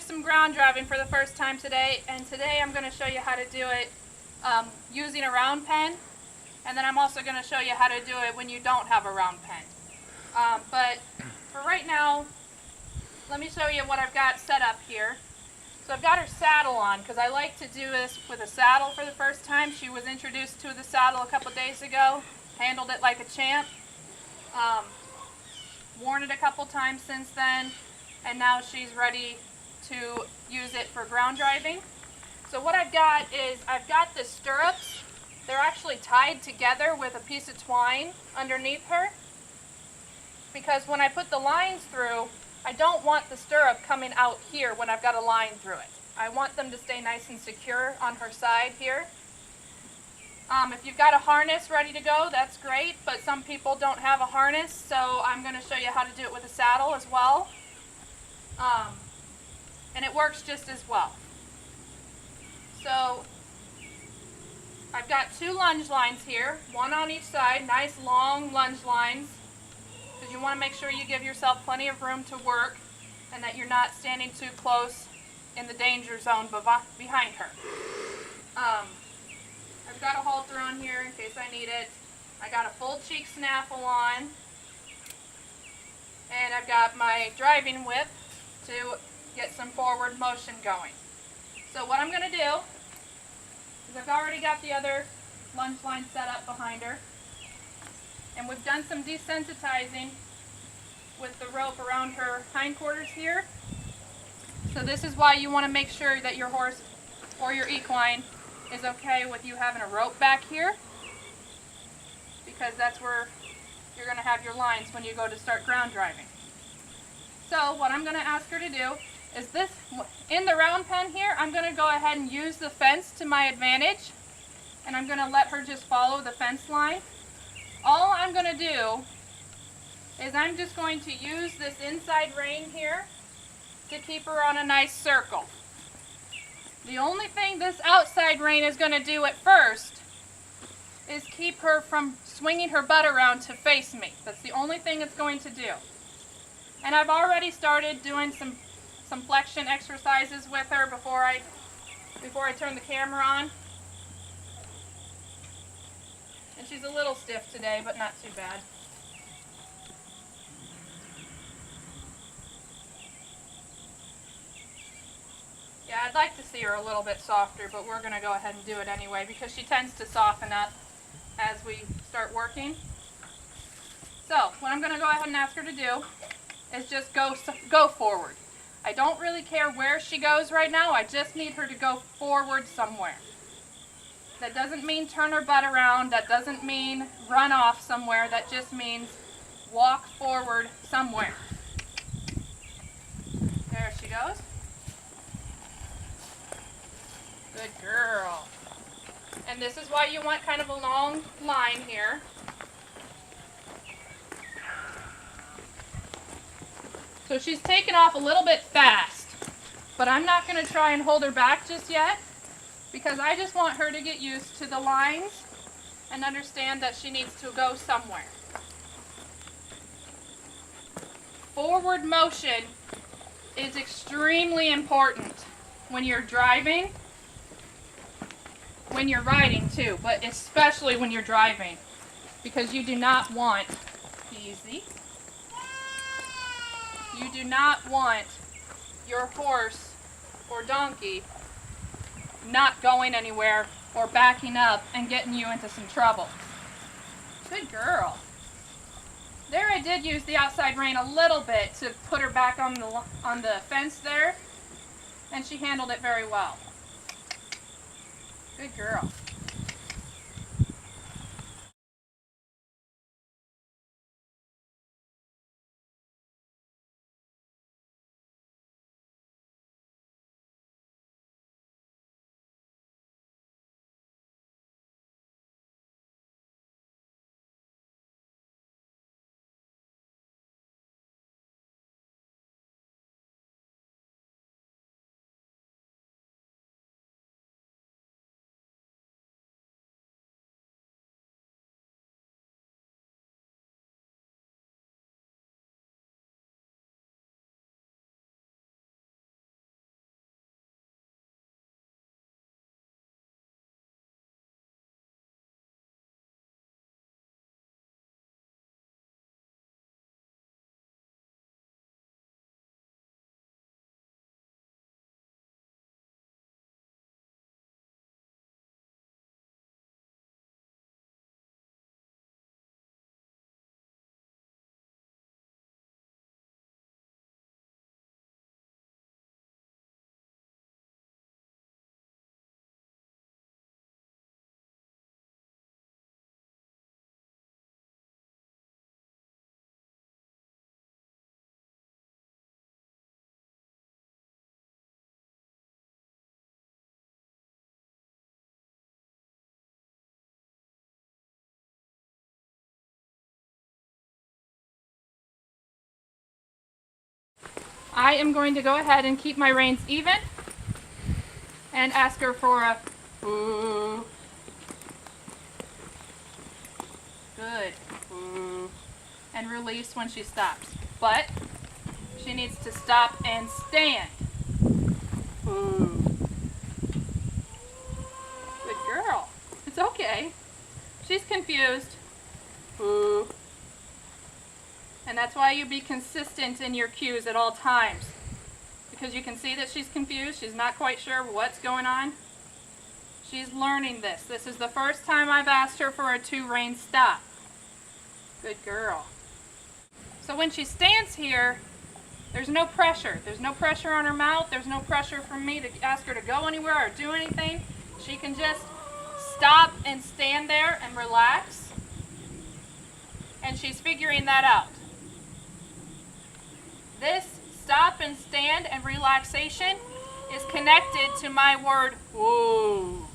some ground driving for the first time today, and today I'm going to show you how to do it using a round pen, and then I'm also going to show you how to do it when you don't have a round pen. But for right now, let me show you what I've got set up here. So I've got her saddle on because I like to do this with a saddle for the first time. She was introduced to the saddle a couple days ago, handled it like a champ. Worn it a couple times since then, and now she's ready to use it for ground driving. So what I've got is I've got the stirrups. They're actually tied together with a piece of twine underneath her, because when I put the lines through, I don't want the stirrup coming out here when I've got a line through it. I want them to stay nice and secure on her side here. If you've got a harness ready to go, that's great, but some people don't have a harness, so I'm going to show you how to do it with a saddle as well. And it works just as well. So I've got two lunge lines here, one on each side, nice long lunge lines, because you want to make sure you give yourself plenty of room to work and that you're not standing too close in the danger zone behind her. I've got a halter on here in case I need it. I got a full cheek snaffle on. And I've got my driving whip to get some forward motion going. So what I'm going to do is I've already got the other lunge line set up behind her. And we've done some desensitizing with the rope around her hindquarters here. So this is why you want to make sure that your horse or your equine is okay with you having a rope back here, because that's where you're going to have your lines when you go to start ground driving. So what I'm going to ask her to do is this, in the round pen here, I'm going to go ahead and use the fence to my advantage, and I'm going to let her just follow the fence line. All I'm going to do is I'm just going to use this inside rein here to keep her on a nice circle. The only thing this outside rein is going to do at first is keep her from swinging her butt around to face me. That's the only thing it's going to do. And I've already started doing some flexion exercises with her before I turn the camera on. And she's a little stiff today, but not too bad. Yeah, I'd like to see her a little bit softer, but we're going to go ahead and do it anyway because she tends to soften up as we start working. So, what I'm going to go ahead and ask her to do is just go forward. I don't really care where she goes right now, I just need her to go forward somewhere. That doesn't mean turn her butt around, that doesn't mean run off somewhere, that just means walk forward somewhere. There she goes. Good girl. And this is why you want kind of a long line here. So she's taken off a little bit fast, but I'm not going to try and hold her back just yet because I just want her to get used to the lines and understand that she needs to go somewhere. Forward motion is extremely important when you're driving, when you're riding too, but especially when you're driving, because you do not want, easy, you do not want your horse or donkey not going anywhere or backing up and getting you into some trouble. Good girl. There I did use the outside rein a little bit to put her back on the fence there, and she handled it very well. Good girl. I am going to go ahead and keep my reins even and ask her for a ooh. Good. Ooh. And release when she stops. But she needs to stop and stand. Ooh. Good girl. It's okay. She's confused. Ooh. And that's why you be consistent in your cues at all times. Because you can see that she's confused. She's not quite sure what's going on. She's learning this. This is the first time I've asked her for a 2-rein stop. Good girl. So when she stands here, there's no pressure. There's no pressure on her mouth. There's no pressure from me to ask her to go anywhere or do anything. She can just stop and stand there and relax. And she's figuring that out. This stop and stand and relaxation is connected to my word, whoa.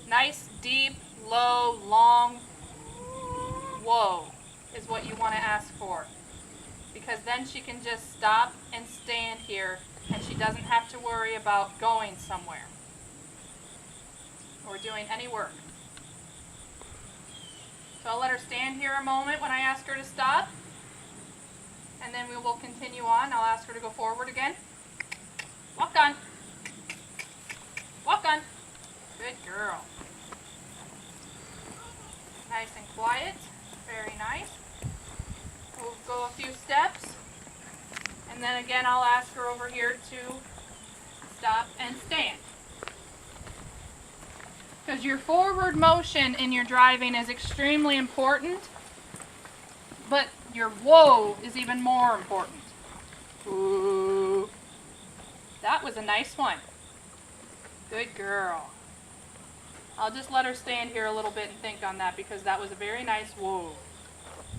Nice, deep, low, long, whoa is what you want to ask for. Because then she can just stop and stand here and she doesn't have to worry about going somewhere or doing any work. So I'll let her stand here a moment when I ask her to stop. And then we will continue on. I'll ask her to go forward again. Walk on. Walk on. Good girl. Nice and quiet. Very nice. We'll go a few steps. And then again, I'll ask her over here to stop and stand. Because your forward motion in your driving is extremely important. But your whoa is even more important. Ooh. That was a nice one. Good girl. I'll just let her stand here a little bit and think on that because that was a very nice whoa.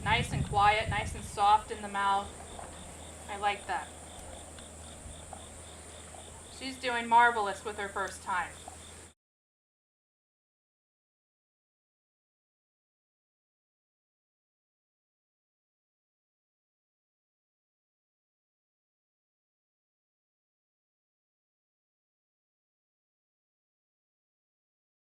Nice and quiet, nice and soft in the mouth. I like that. She's doing marvelous with her first time.